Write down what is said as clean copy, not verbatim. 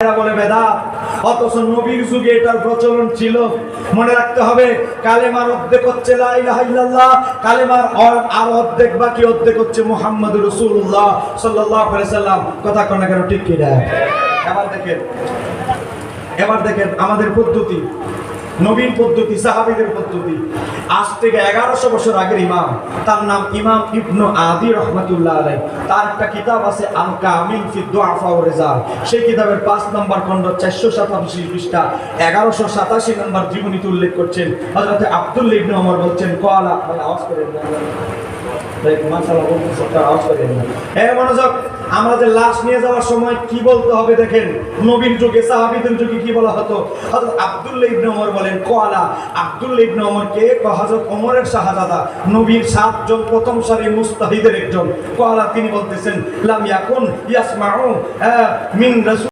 বলে বেদাত, অথচ নবীর যুগে এটার প্রচলন ছিল। মনে রাখতে হবে, কালেমার অর্ধেক হচ্ছে লা ইলাহা ইল্লাল্লাহ, কালেমার আর অর্ধেক বাকি, অর্ধেক হচ্ছে মুহাম্মদুর রাসূলুল্লাহ সাল্লাল্লাহু আলাইহি ওয়াসাল্লাম। কথা কোন কেন ঠিক কি না? এবার দেখেন আমাদের পদ্ধতি, নবীন পদ্ধতি, সাহাবীদের পদ্ধতি। আজ থেকে 1100 বছর আগের ইমাম, তার নাম ইমাম ইবনু আদি রহমাতুল্লাহ আলাইহি। তার একটা কিতাব আছে আল কামিল ফি দুআফা ওয়া রিজাল। সেই কিতাবের 5 নম্বর খণ্ড 487 পৃষ্ঠা 1187 নম্বর জীবনীতে উল্লেখ করছেন হযরত আব্দুল্লাহ ইবনে ওমর বলছেন ক্বালা, আওয়াজ করেন না, মাশাআল্লাহ বলতে সবটা আওয়াজ করেন না। মনোযোগ, আমাদের লাশ নিয়ে যাওয়ার সময় কি বলতে হবে দেখেন। নবীর যুগে, সাহাবীদের যুগে কি বলা হতো? হযরত আব্দুল্লাহ ইবনে ওমর বলেন ক্বালা, আব্দুল্লাহ ইবনে ওমর কে? হযরত ওমরের শাহজাদা, নবীর 7 জন প্রথম সারি মুস্তাহিদের একজন। ক্বালা, তিনি বলতেছেন লাম ইয়াকুন ইয়াসমাউ মিন রাসূল